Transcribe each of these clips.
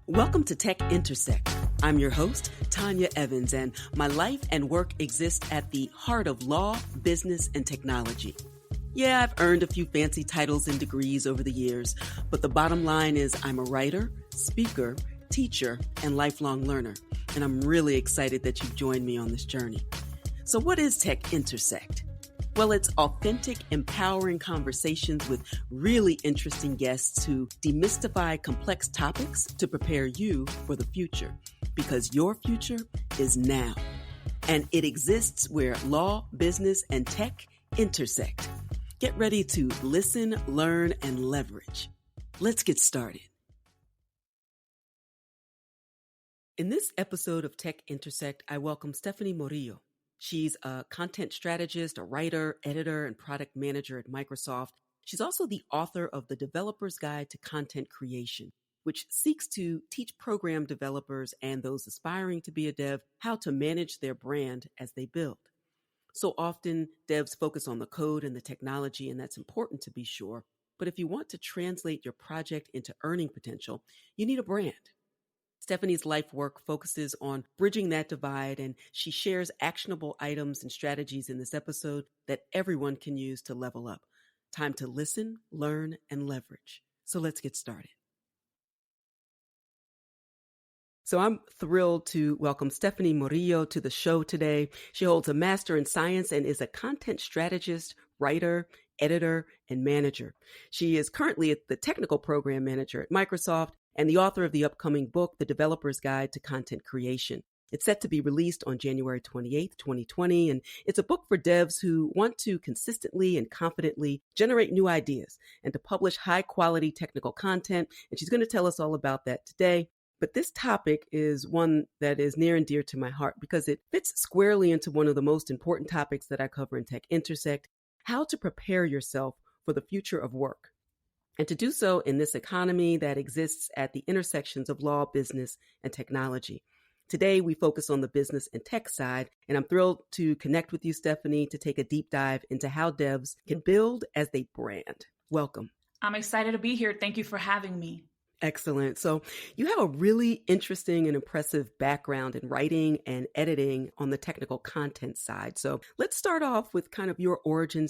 Welcome to Tech Intersect. I'm your host, Tanya Evans, and my life and work exist at the heart of law, business, and technology. Yeah, I've earned a few fancy titles and degrees over the years, but the bottom line is I'm a writer, speaker, teacher, and lifelong learner, and I'm really excited that you've joined me on this journey. So what is Tech Intersect? Well, it's authentic, empowering conversations with really interesting guests who demystify complex topics to prepare you for the future, because your future is now. And it exists where law, business, and tech intersect. Get ready to listen, learn, and leverage. Let's get started. In this episode of Tech Intersect, I welcome Stephanie Morillo. She's a content strategist, a writer, editor, and product manager at Microsoft. She's also the author of The Developer's Guide to Content Creation, which seeks to teach program developers and those aspiring to be a dev how to manage their brand as they build. So often, devs focus on the code and the technology, and that's important to be sure. But if you want to translate your project into earning potential, you need a brand. Stephanie's life work focuses on bridging that divide, and she shares actionable items and strategies in this episode that everyone can use to level up. Time to listen, learn, and leverage. So let's get started. So I'm thrilled to welcome Stephanie Morillo to the show today. She holds a master in science and is a content strategist, writer, editor, and manager. She is currently the technical program manager at Microsoft and the author of the upcoming book, The Developer's Guide to Content Creation. It's set to be released on January 28th, 2020, and it's a book for devs who want to consistently and confidently generate new ideas and to publish high-quality technical content, and she's going to tell us all about that today. But this topic is one that is near and dear to my heart because it fits squarely into one of the most important topics that I cover in Tech Intersect: how to prepare yourself for the future of work. And to do so in this economy that exists at the intersections of law, business, and technology. Today, we focus on the business and tech side, and I'm thrilled to connect with you, Stephanie, to take a deep dive into how devs can build as they brand. Welcome. I'm excited to be here. Thank you for having me. Excellent. So you have a really interesting and impressive background in writing and editing on the technical content side. So let's start off with kind of your origin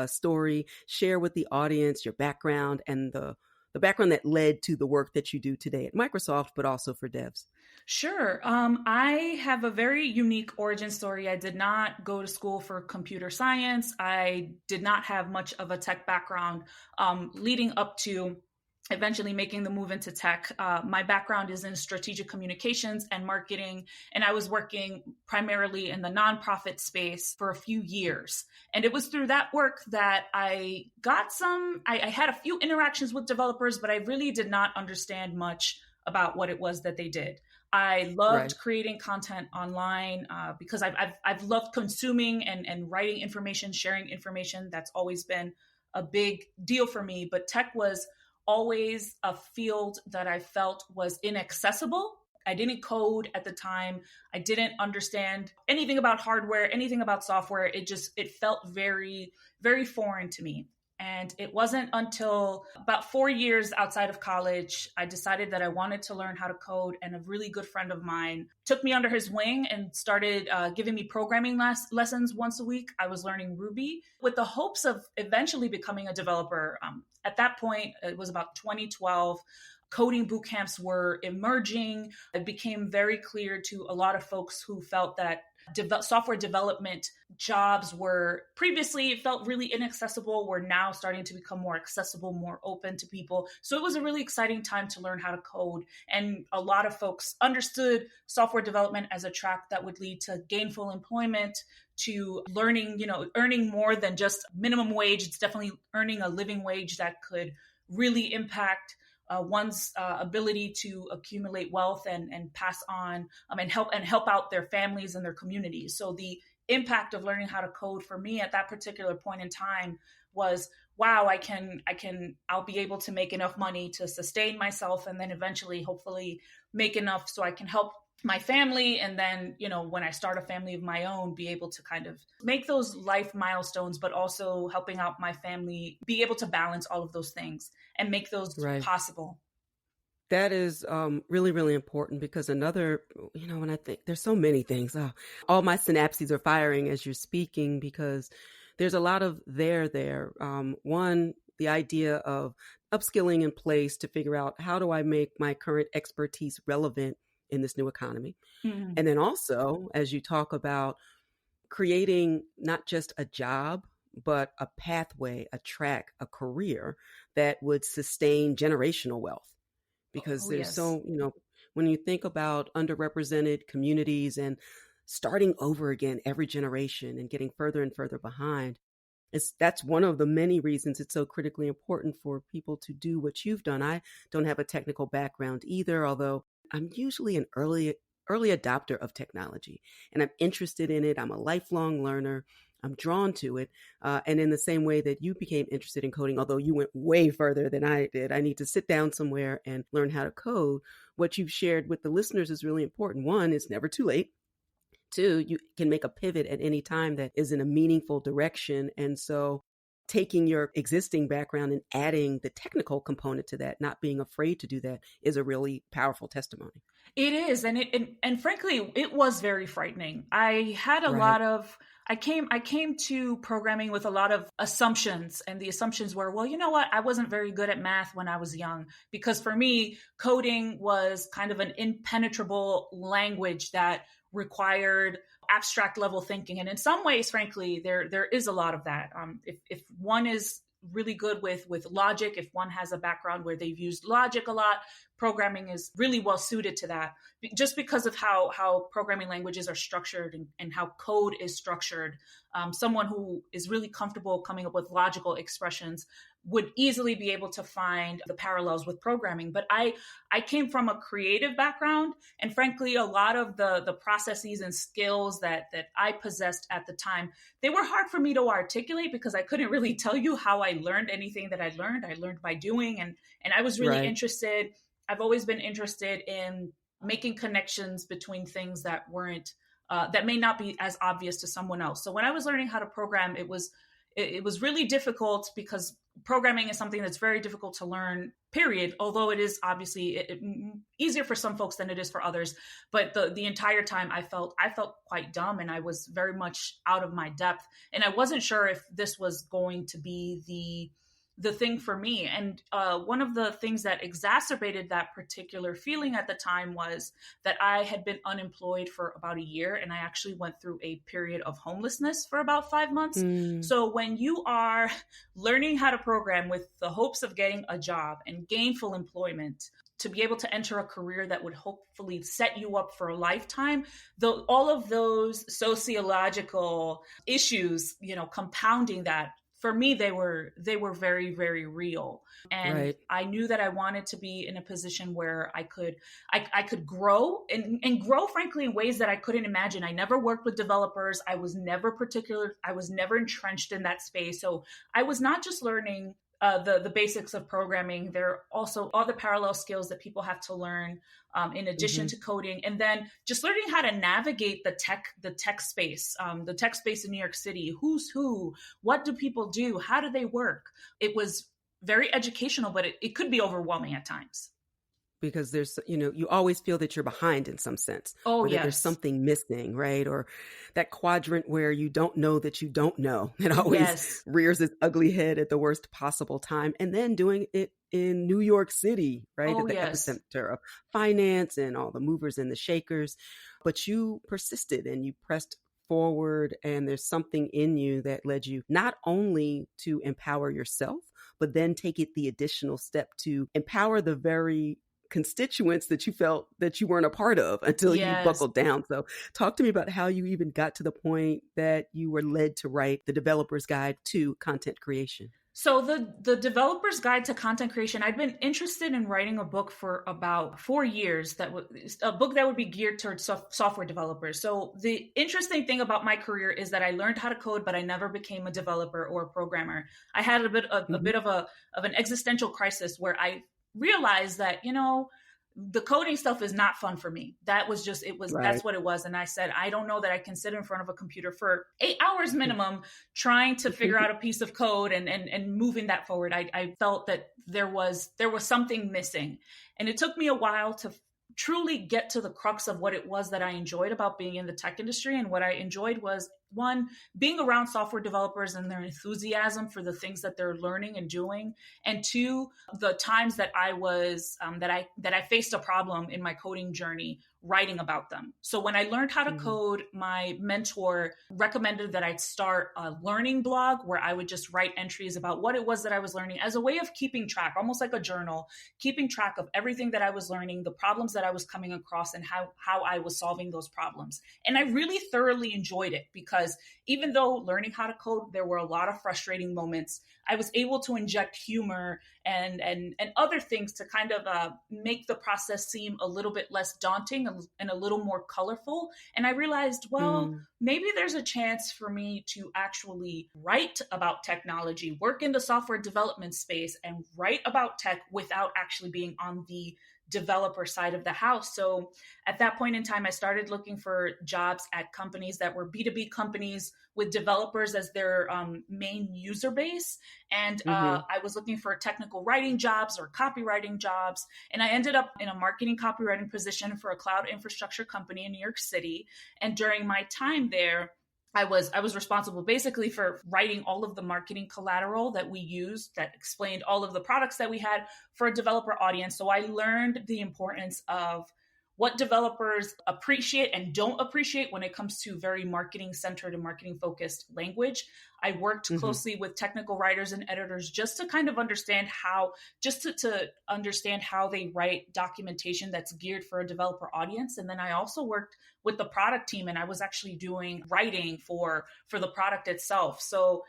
story. Share with the audience your background and the background that led to the work that you do today at Microsoft, but also for devs. Sure. I have a very unique origin story. I did not go to school for computer science. I did not have much of a tech background leading up to eventually making the move into tech. My background is in strategic communications and marketing, and I was working primarily in the nonprofit space for a few years. And it was through that work that I got I had a few interactions with developers, but I really did not understand much about what it was that they did. I loved creating content online because I've loved consuming and writing information, sharing information. That's always been a big deal for me. But tech was always a field that I felt was inaccessible. I didn't code at the time. I didn't understand anything about hardware, anything about software. It felt very, very foreign to me. And it wasn't until about 4 years outside of college, I decided that I wanted to learn how to code. And a really good friend of mine took me under his wing and started giving me programming lessons once a week. I was learning Ruby with the hopes of eventually becoming a developer. At that point, it was about 2012. Coding boot camps were emerging. It became very clear to a lot of folks who felt that software development jobs were previously felt really inaccessible, were now starting to become more accessible, more open to people. So it was a really exciting time to learn how to code. And a lot of folks understood software development as a track that would lead to gainful employment, to learning, earning more than just minimum wage. It's definitely earning a living wage that could really impact one's ability to accumulate wealth and pass on and help out their families and their communities. So the impact of learning how to code for me at that particular point in time was, wow, I'll be able to make enough money to sustain myself and then eventually, hopefully, make enough so I can help my family. And then, when I start a family of my own, be able to kind of make those life milestones, but also helping out my family, be able to balance all of those things and make those possible. That is really, really important because when I think there's so many things, all my synapses are firing as you're speaking because there's a lot of there. One, the idea of upskilling in place to figure out how do I make my current expertise relevant in this new economy. Mm. And then also, as you talk about creating not just a job, but a pathway, a track, a career that would sustain generational wealth because Oh, there's yes. when you think about underrepresented communities and starting over again every generation and getting further and further behind, that's one of the many reasons it's so critically important for people to do what you've done. I don't have a technical background either, although I'm usually an early adopter of technology and I'm interested in it. I'm a lifelong learner. I'm drawn to it. And in the same way that you became interested in coding, although you went way further than I did, I need to sit down somewhere and learn how to code. What you've shared with the listeners is really important. One, it's never too late. Two, you can make a pivot at any time that is in a meaningful direction. And so taking your existing background and adding the technical component to that, not being afraid to do that, is a really powerful testimony. It is, and frankly, it was very frightening. I had a Right. lot of I came to programming with a lot of assumptions, and the assumptions were, well, you know what? I wasn't very good at math when I was young because for me, coding was kind of an impenetrable language that required abstract level thinking, and in some ways, frankly, there is a lot of that. If one is really good with logic, if one has a background where they've used logic a lot, programming is really well suited to that, just because of how programming languages are structured and how code is structured. Someone who is really comfortable coming up with logical expressions would easily be able to find the parallels with programming. But I came from a creative background, and frankly, a lot of the processes and skills that I possessed at the time, they were hard for me to articulate because I couldn't really tell you how I learned anything that I learned. I learned by doing, and I was really Right. interested. I've always been interested in making connections between things that weren't that may not be as obvious to someone else. So when I was learning how to program, it was really difficult because programming is something that's very difficult to learn, period, although it is obviously easier for some folks than it is for others. But the entire time I felt quite dumb, and I was very much out of my depth, and I wasn't sure if this was going to be the thing for me. And one of the things that exacerbated that particular feeling at the time was that I had been unemployed for about a year, and I actually went through a period of homelessness for about 5 months. Mm, So when you are learning how to program with the hopes of getting a job and gainful employment, to be able to enter a career that would hopefully set you up for a lifetime, though all of those sociological issues, compounding that, for me, they were very, very real. And right. I knew that I wanted to be in a position where I could grow and grow, frankly, in ways that I couldn't imagine. I never worked with developers. I was never entrenched in that space. So I was not just learning the basics of programming. There are also other parallel skills that people have to learn in addition Hmm. to coding, and then just learning how to navigate the tech space in New York City. Who's who? What do people do? How do they work? It was very educational, but it could be overwhelming at times. Because you always feel that you're behind in some sense, Oh, or that there's yes. something missing, right? Or that quadrant where you don't know that you don't know. It always Yes. rears its ugly head at the worst possible time. And then doing it in New York City, right? Oh, At the yes. epicenter of finance and all the movers and the shakers. But you persisted and you pressed forward, and there's something in you that led you not only to empower yourself, but then take it the additional step to empower the very constituents that you felt that you weren't a part of until you Yes. buckled down. So talk to me about how you even got to the point that you were led to write the developer's guide to content creation. So the developer's guide to content creation, I'd been interested in writing a book for about 4 years, a book that would be geared towards software developers. So the interesting thing about my career is that I learned how to code, but I never became a developer or a programmer. I had a bit Hmm. of an existential crisis where I realized that, the coding stuff is not fun for me. That was just, Right. that's what it was. And I said, I don't know that I can sit in front of a computer for 8 hours minimum trying to figure out a piece of code and moving that forward. I felt that there was something missing. And it took me a while to truly get to the crux of what it was that I enjoyed about being in the tech industry. And what I enjoyed was, one, being around software developers and their enthusiasm for the things that they're learning and doing, and two, the times that I was that I faced a problem in my coding journey, writing about them. So when I learned how to code, my mentor recommended that I'd start a learning blog where I would just write entries about what it was that I was learning as a way of keeping track, almost like a journal, keeping track of everything that I was learning, the problems that I was coming across, and how I was solving those problems. And I really thoroughly enjoyed it, because even though learning how to code, there were a lot of frustrating moments, I was able to inject humor and other things to kind of make the process seem a little bit less daunting and a little more colorful. And I realized, well, maybe there's a chance for me to actually write about technology, work in the software development space, and write about tech without actually being on the developer side of the house. So at that point in time, I started looking for jobs at companies that were B2B companies with developers as their main user base. And I was looking for technical writing jobs or copywriting jobs. And I ended up in a marketing copywriting position for a cloud infrastructure company in New York City. And during my time there, I was responsible basically for writing all of the marketing collateral that we used that explained all of the products that we had for a developer audience. So I learned the importance of what developers appreciate and don't appreciate when it comes to very marketing centered and marketing focused language. I worked closely with technical writers and editors just to kind of understand how, to understand how they write documentation that's geared for a developer audience. And then I also worked with the product team, and I was actually doing writing for the product itself. So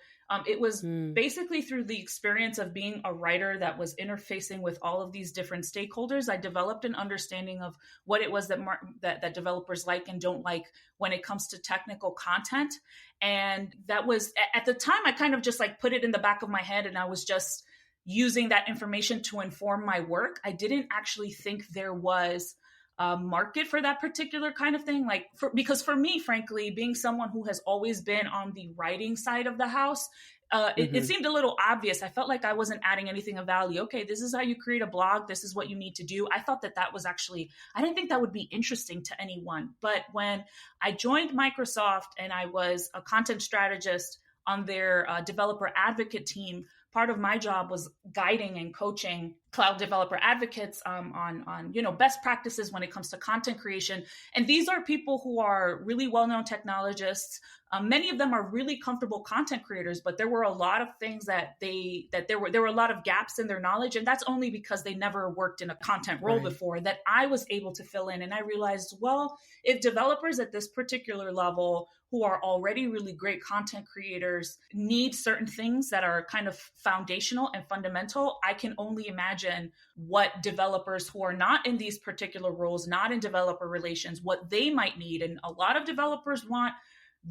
it was basically through the experience of being a writer that was interfacing with all of these different stakeholders, I developed an understanding of what it was that developers like and don't like when it comes to technical content. And that was, at the time, I kind of just like put it in the back of my head, and I was just using that information to inform my work. I didn't actually think there was a market for that particular kind of thing. Because for me, frankly, being someone who has always been on the writing side of the house, it seemed a little obvious. I felt like I wasn't adding anything of value. Okay, this is how you create a blog. This is what you need to do. I thought that was actually, I didn't think that would be interesting to anyone. But when I joined Microsoft and I was a content strategist on their developer advocate team, part of my job was guiding and coaching cloud developer advocates on best practices when it comes to content creation. And these are people who are really well-known technologists. Many of them are really comfortable content creators, but there were a lot of things that there were a lot of gaps in their knowledge. And that's only because they never worked in a content role before, that I was able to fill in. And I realized, well, if developers at this particular level who are already really great content creators need certain things that are kind of foundational and fundamental, I can only imagine what developers who are not in these particular roles, not in developer relations, what they might need. And a lot of developers want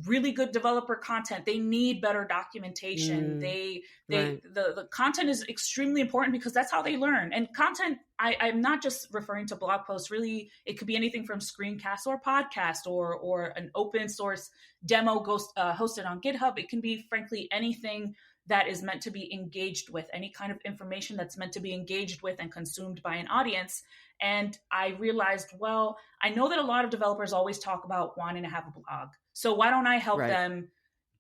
really good developer content. They need better documentation. The content is extremely important because that's how they learn. And content, I'm not just referring to blog posts. Really, it could be anything from screencasts or podcast or an open source demo hosted on GitHub. It can be, frankly, anything that is meant to be engaged with, any kind of information that's meant to be engaged with and consumed by an audience. And I realized, well, I know that a lot of developers always talk about wanting to have a blog. So why don't I help them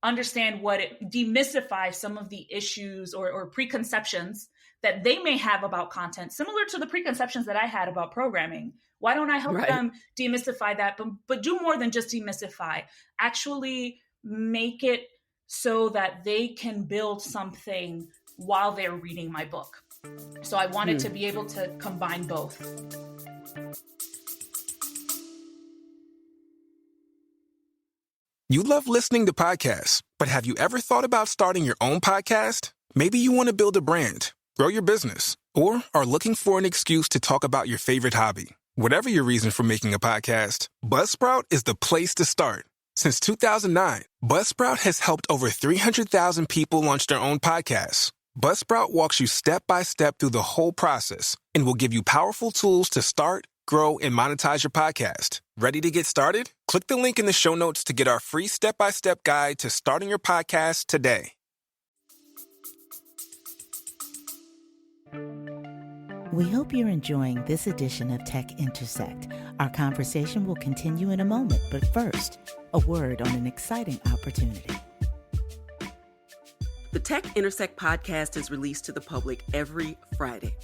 understand demystify some of the issues or preconceptions that they may have about content, similar to the preconceptions that I had about programming. Why don't I help them demystify that, but do more than just demystify, actually make it so that they can build something while they're reading my book. So I wanted to be able to combine both. You love listening to podcasts, but have you ever thought about starting your own podcast? Maybe you want to build a brand, grow your business, or are looking for an excuse to talk about your favorite hobby. Whatever your reason for making a podcast, Buzzsprout is the place to start. Since 2009, Buzzsprout has helped over 300,000 people launch their own podcasts. Buzzsprout walks you step by step through the whole process and will give you powerful tools to start, grow, and monetize your podcast. Ready to get started? Click the link in the show notes to get our free step-by-step guide to starting your podcast today. We hope you're enjoying this edition of Tech Intersect. Our conversation will continue in a moment, but first, a word on an exciting opportunity. The Tech Intersect podcast is released to the public every Friday.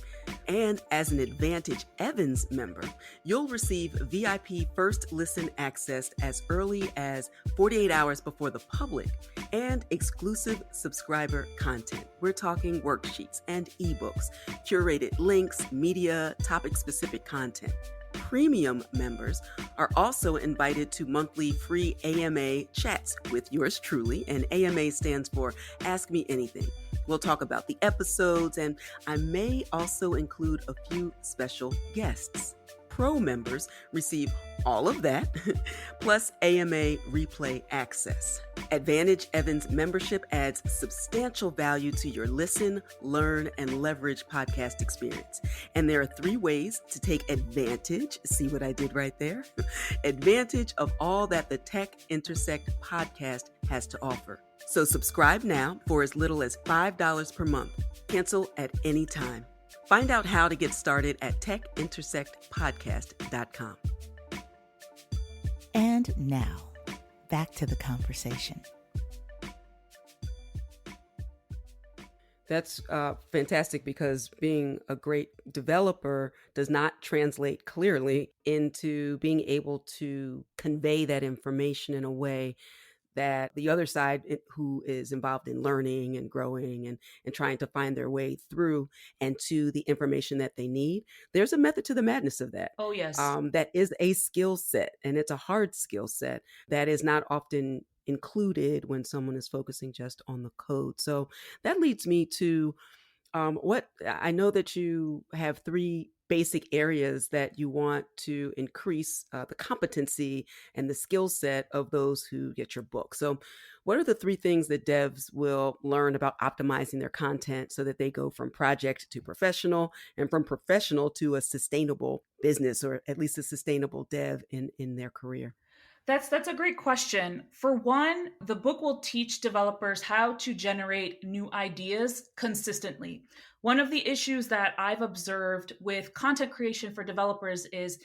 And as an Advantage Evans member, you'll receive VIP first listen access as early as 48 hours before the public and exclusive subscriber content. We're talking worksheets and ebooks, curated links, media, topic-specific content. Premium members are also invited to monthly free AMA chats with yours truly, and AMA stands for Ask Me Anything. We'll talk about the episodes, and I may also include a few special guests. Pro members receive all of that, plus AMA replay access. Advantage Evans membership adds substantial value to your listen, learn, and leverage podcast experience. And there are 3 ways to take advantage, see what I did right there, advantage of all that the Tech Intersect podcast has to offer. So subscribe now for as little as $5 per month. Cancel at any time. Find out how to get started at techintersectpodcast.com. And now, back to the conversation. That's fantastic, because being a great developer does not translate clearly into being able to convey that information in a way that the other side, who is involved in learning and growing and trying to find their way through and to the information that they need, there's a method to the madness of that. Oh, yes. That is a skill set, and it's a hard skill set that is not often included when someone is focusing just on the code. So that leads me to what I know that you have 3 basic areas that you want to increase the competency and the skill set of those who get your book. So what are the 3 things that devs will learn about optimizing their content so that they go from project to professional, and from professional to a sustainable business, or at least a sustainable dev in their career? That's a great question. For one, the book will teach developers how to generate new ideas consistently. One of the issues that I've observed with content creation for developers is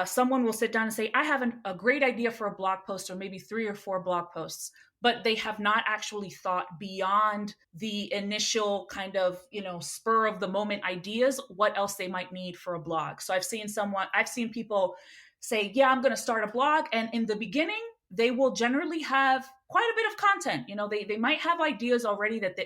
someone will sit down and say, I have a great idea for a blog post, or maybe 3 or 4 blog posts, but they have not actually thought beyond the initial kind of, spur of the moment ideas, what else they might need for a blog. So I've seen people say, yeah, I'm going to start a blog. And in the beginning, they will generally have quite a bit of content. They might have ideas already that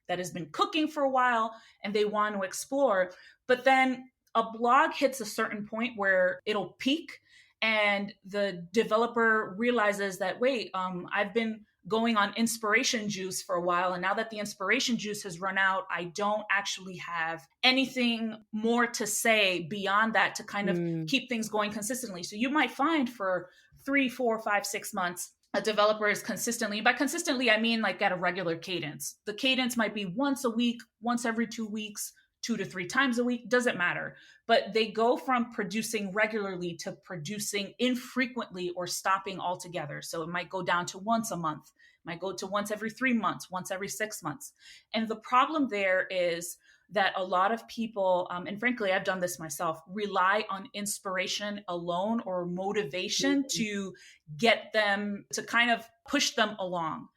has been cooking for a while and they want to explore. But then a blog hits a certain point where it'll peak, and the developer realizes that, wait, I've been going on inspiration juice for a while, and now that the inspiration juice has run out, I don't actually have anything more to say beyond that to kind of keep things going consistently. So you might find for 3, 4, 5, 6 months, a developer is consistently, by consistently, I mean like at a regular cadence. The cadence might be once a week, once every 2 weeks, 2 to 3 times a week, doesn't matter. But they go from producing regularly to producing infrequently or stopping altogether. So it might go down to once a month, might go to once every 3 months, once every 6 months. And the problem there is that a lot of people, and frankly, I've done this myself, rely on inspiration alone or motivation to get them, to kind of push them along.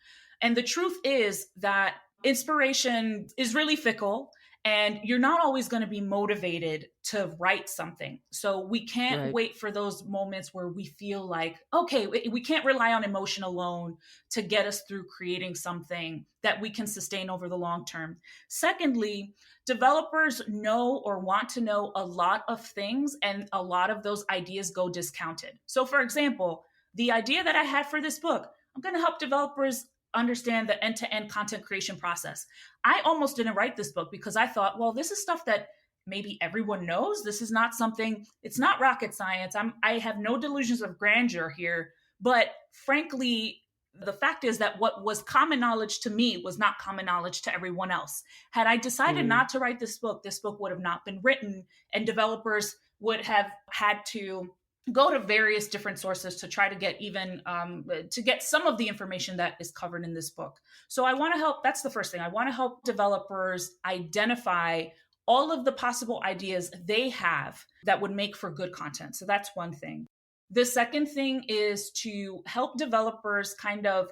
And the truth is that inspiration is really fickle, and you're not always going to be motivated to write something. So we can't wait for those moments where we feel like, okay, we can't rely on emotion alone to get us through creating something that we can sustain over the long term. Secondly, developers know or want to know a lot of things, and a lot of those ideas go discounted. So for example, the idea that I had for this book, I'm going to help developers understand the end-to-end content creation process. I almost didn't write this book because I thought, well, this is stuff that maybe everyone knows. This is not something, it's not rocket science. I have no delusions of grandeur here, but frankly, The fact is that what was common knowledge to me was not common knowledge to everyone else. Had I decided Mm-hmm. not to write this book would have not been written, and developers would have had to go to various different sources to try to get even to get some of the information that is covered in this book. So I want to help. That's the first thing. I want to help developers identify all of the possible ideas they have that would make for good content. So that's one thing. The second thing is to help developers kind of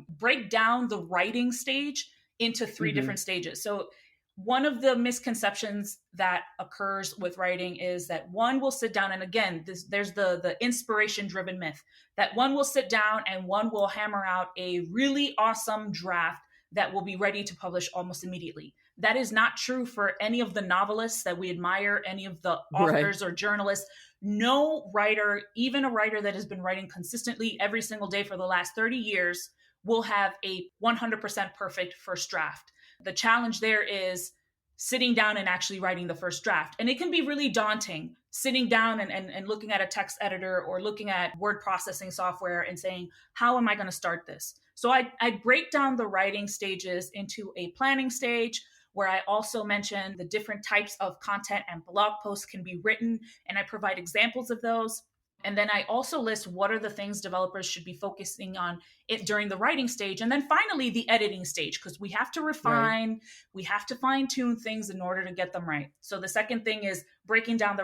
break down the writing stage into three Mm-hmm. different stages. So one of the misconceptions that occurs with writing is that one will sit down, and again, there's the inspiration driven myth that one will sit down and one will hammer out a really awesome draft that will be ready to publish almost immediately. That is not true for any of the novelists that we admire, any of the Right. authors or journalists. No writer, even a writer that has been writing consistently every single day for the last 30 years, will have a 100% perfect first draft. The challenge there is sitting down and actually writing the first draft. And it can be really daunting sitting down and looking at a text editor or looking at word processing software and saying, how am I going to start this? So I break down the writing stages into a planning stage, where I also mention the different types of content and blog posts can be written, and I provide examples of those. And then I also list what are the things developers should be focusing on it during the writing stage. And then finally, the editing stage, because we have to Right. refine, we have to fine tune things in order to get them right. So the second thing is breaking down the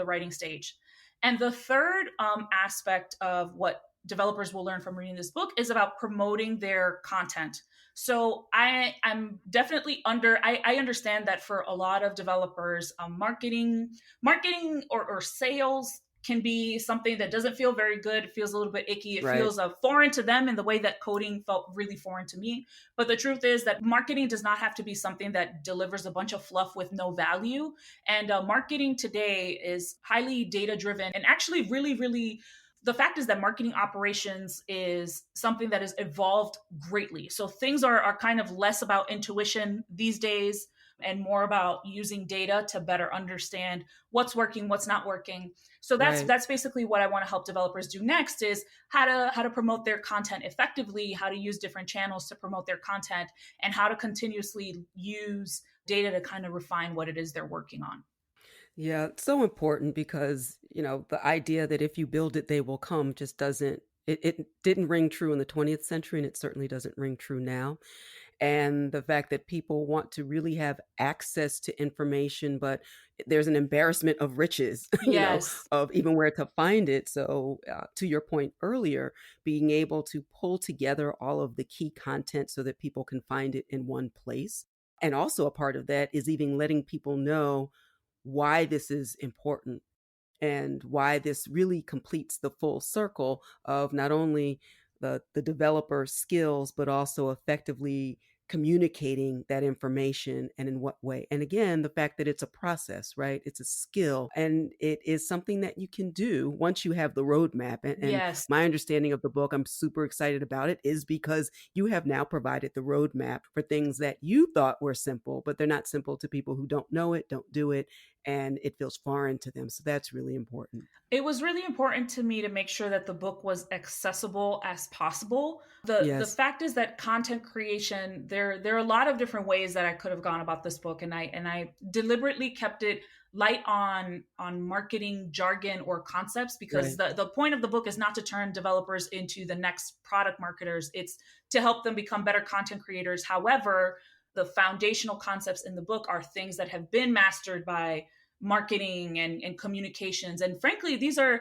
writing stage. And the third aspect of what developers will learn from reading this book is about promoting their content. So I'm definitely I understand that for a lot of developers, marketing or sales can be something that doesn't feel very good. It feels a little bit icky. It Right. feels foreign to them in the way that coding felt really foreign to me. But the truth is that marketing does not have to be something that delivers a bunch of fluff with no value. And marketing today is highly data driven and actually really, really, the fact is that marketing operations is something that has evolved greatly. So things are kind of less about intuition these days and more about using data to better understand what's working, what's not working. So Right. that's basically what I want to help developers do next is how to promote their content effectively, how to use different channels to promote their content, and how to continuously use data to kind of refine what it is they're working on. Yeah, it's so important because, the idea that if you build it, they will come just doesn't, it didn't ring true in the 20th century, and it certainly doesn't ring true now. And the fact that people want to really have access to information, but there's an embarrassment of riches, Yes. of even where to find it. So, to your point earlier, being able to pull together all of the key content so that people can find it in one place. And also, a part of that is even letting people know why this is important and why this really completes the full circle of not only the developer skills, but also effectively communicating that information and in what way. And again, the fact that it's a process, right? It's a skill and it is something that you can do once you have the roadmap. And Yes. my understanding of the book, I'm super excited about it, is because you have now provided the roadmap for things that you thought were simple, but they're not simple to people who don't know it, don't do it, and it feels foreign to them. So that's really important. It was really important to me to make sure that the book was accessible as possible. The Yes. fact is that content creation, there are a lot of different ways that I could have gone about this book, and I deliberately kept it light on marketing jargon or concepts, because Right. the point of the book is not to turn developers into the next product marketers. It's to help them become better content creators. However, the foundational concepts in the book are things that have been mastered by marketing and communications. And frankly, these are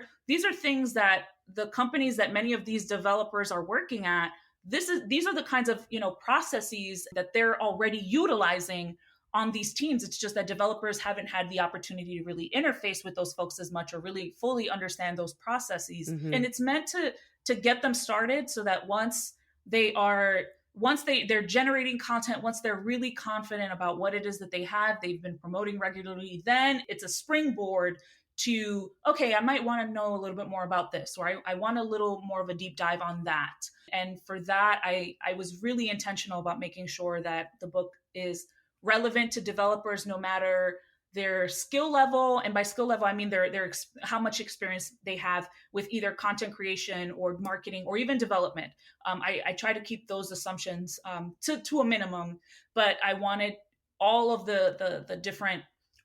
things that the companies that many of these developers are working at, these are the kinds of processes that they're already utilizing on these teams. It's just that developers haven't had the opportunity to really interface with those folks as much or really fully understand those processes. Hmm. And it's meant to get them started so that they are they're generating content, once they're really confident about what it is that they have, they've been promoting regularly, then it's a springboard to, okay, I might want to know a little bit more about this, or I want a little more of a deep dive on that. And for that, I was really intentional about making sure that the book is relevant to developers no matter their skill level. And by skill level, I mean how much experience they have with either content creation or marketing or even development. I try to keep those assumptions to a minimum, but I wanted all of the different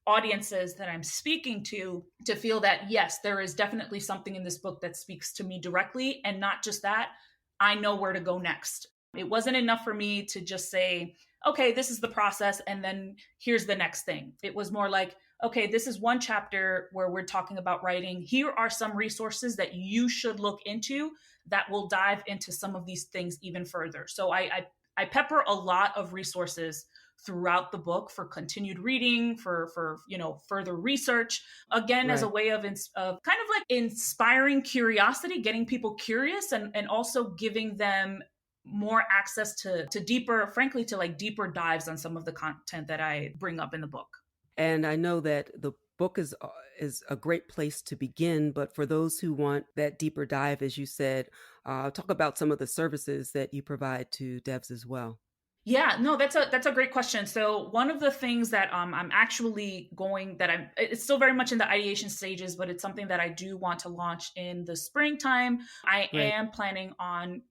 audiences that I'm speaking to feel that, yes, there is definitely something in this book that speaks to me directly. And not just that, I know where to go next. It wasn't enough for me to just say, okay, this is the process, and then here's the next thing. It was more like, okay, this is one chapter where we're talking about writing. Here are some resources that you should look into that will dive into some of these things even further. So I pepper a lot of resources throughout the book for continued reading, for further research, again, as a Right. way of kind of like inspiring curiosity, getting people curious, and also giving them more access to deeper, frankly, to like deeper dives on some of the content that I bring up in the book. And I know that the book is a great place to begin, but for those who want that deeper dive, as you said, talk about some of the services that you provide to devs as well. Yeah, no, that's a great question. So one of the things that I'm actually it's still very much in the ideation stages, but it's something that I do want to launch in the springtime. I Great. am planning on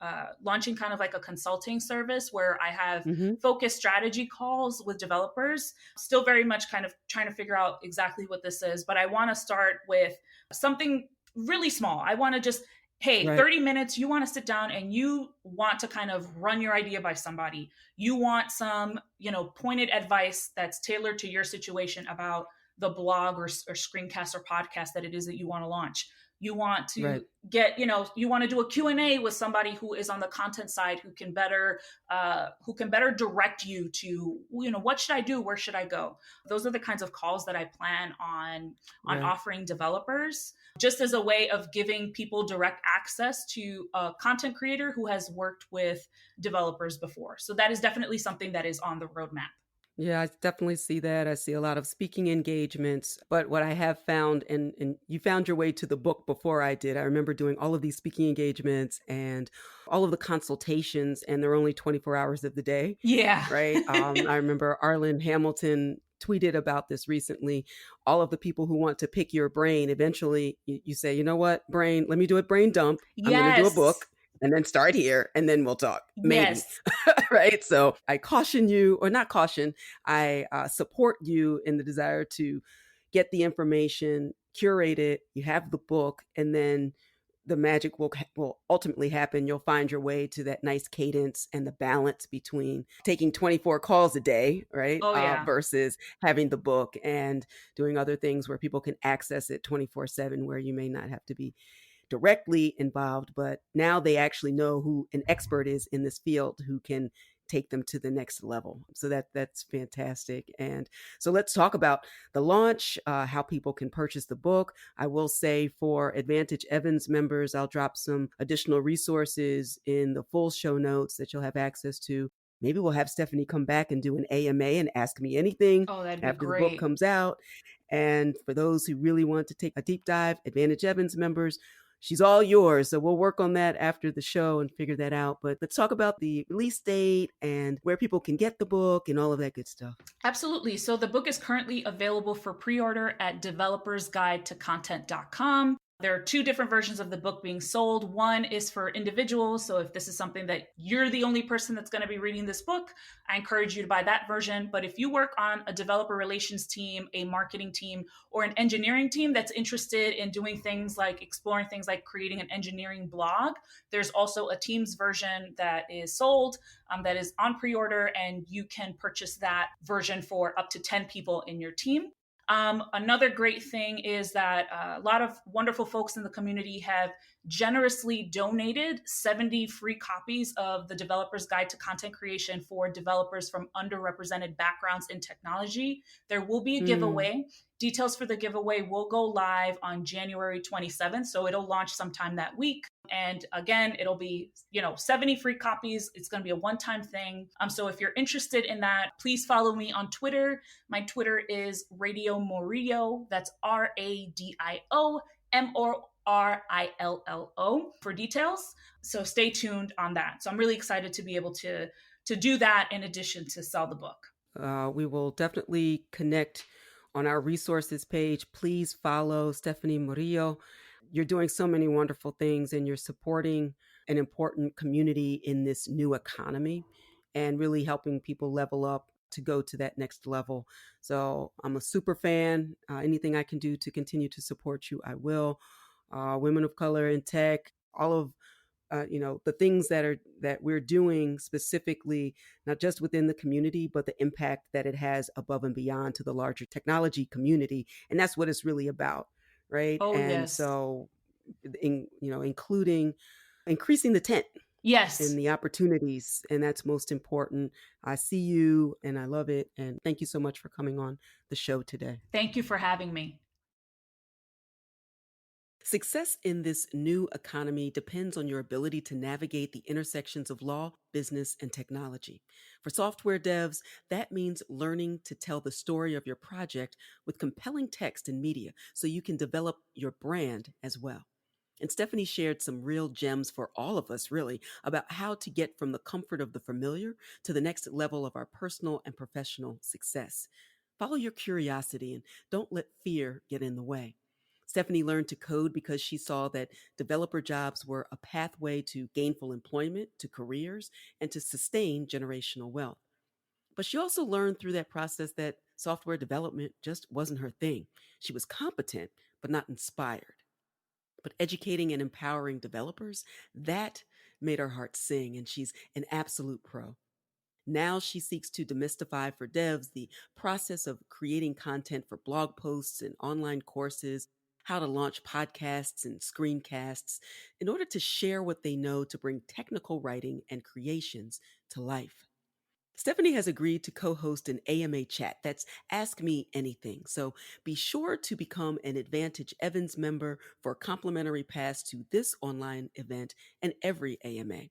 launching kind of like a consulting service where I have Mm-hmm. focused strategy calls with developers. Still very much kind of trying to figure out exactly what this is, but I want to start with something really small. I want to just, hey, Right. 30 minutes, you want to sit down and you want to kind of run your idea by somebody. You want some, pointed advice that's tailored to your situation about the blog or screencast or podcast that it is that you want to launch. You want to Right. get, you want to do a Q&A with somebody who is on the content side who can better direct you to, what should I do? Where should I go? Those are the kinds of calls that I plan on Right. offering developers, just as a way of giving people direct access to a content creator who has worked with developers before. So that is definitely something that is on the roadmap. Yeah, I definitely see that. I see a lot of speaking engagements. But what I have found, and you found your way to the book before I did, I remember doing all of these speaking engagements and all of the consultations, and they're only 24 hours of the day, Yeah. right? I remember Arlen Hamilton tweeted about this recently. All of the people who want to pick your brain, eventually you say, you know what, brain, let me do a brain dump. I'm going to do a Yes. book and then start here and then we'll talk. Maybe. Yes. Right. So I caution you, or not caution, I support you in the desire to get the information, curate it. You have the book, and then the magic will ultimately happen. You'll find your way to that nice cadence and the balance between taking 24 calls a day, right, Oh, yeah. versus having the book and doing other things where people can access it 24/7, where you may not have to be directly involved, but now they actually know who an expert is in this field who can take them to the next level. So that's fantastic. And so let's talk about the launch, how people can purchase the book. I will say for Advantage Evans members, I'll drop some additional resources in the full show notes that you'll have access to. Maybe we'll have Stephanie come back and do an AMA and ask me anything Oh, that'd be after the book great. comes out. And for those who really want to take a deep dive, Advantage Evans members, she's all yours. So we'll work on that after the show and figure that out. But let's talk about the release date and where people can get the book and all of that good stuff. Absolutely. So the book is currently available for pre-order at developersguidetocontent.com. There are two different versions of the book being sold. One is for individuals. So if this is something that you're the only person that's going to be reading this book, I encourage you to buy that version. But if you work on a developer relations team, a marketing team, or an engineering team that's interested in doing things like exploring things like creating an engineering blog, there's also a Teams version that is sold, that is on pre-order, and you can purchase that version for up to 10 people in your team. Another great thing is that a lot of wonderful folks in the community have generously donated 70 free copies of the Developer's Guide to Content Creation for developers from underrepresented backgrounds in technology. There will be a giveaway. Details for the giveaway will go live on January 27th, so it'll launch sometime that week. And again, it'll be, 70 free copies. It's going to be a one-time thing. So if you're interested in that, please follow me on Twitter. My Twitter is Radio Morillo. That's RADIOMORILLO for details. So stay tuned on that. So I'm really excited to be able to do that in addition to sell the book. We will definitely connect on our resources page. Please follow Stephanie Morillo. You're doing so many wonderful things, and you're supporting an important community in this new economy and really helping people level up to go to that next level. So I'm a super fan. Anything I can do to continue to support you, I will. Women of color in tech, all of the things that we're doing specifically, not just within the community, but the impact that it has above and beyond to the larger technology community, and that's what it's really about, right? Oh, And yes. so, including increasing the tent Yes. and the opportunities, and that's most important. I see you, and I love it, and thank you so much for coming on the show today. Thank you for having me. Success in this new economy depends on your ability to navigate the intersections of law, business, and technology. For software devs, that means learning to tell the story of your project with compelling text and media so you can develop your brand as well. And Stephanie shared some real gems for all of us, really, about how to get from the comfort of the familiar to the next level of our personal and professional success. Follow your curiosity and don't let fear get in the way. Stephanie learned to code because she saw that developer jobs were a pathway to gainful employment, to careers, and to sustain generational wealth. But she also learned through that process that software development just wasn't her thing. She was competent, but not inspired. But educating and empowering developers, that made her heart sing, and she's an absolute pro. Now she seeks to demystify for devs the process of creating content for blog posts and online courses, how to launch podcasts and screencasts in order to share what they know to bring technical writing and creations to life. Stephanie has agreed to co-host an AMA chat that's Ask Me Anything. So be sure to become an Advantage Evans member for a complimentary pass to this online event and every AMA.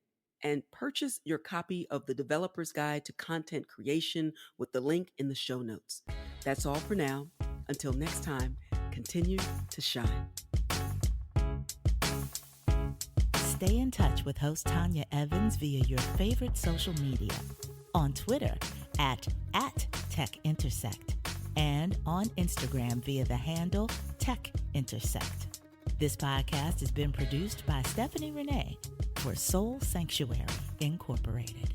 And purchase your copy of the Developer's Guide to Content Creation with the link in the show notes. That's all for now. Until next time, continue to shine. Stay in touch with host Tanya Evans via your favorite social media. On Twitter at TechIntersect and on Instagram via the handle TechIntersect. This podcast has been produced by Stephanie Renee for Soul Sanctuary Incorporated.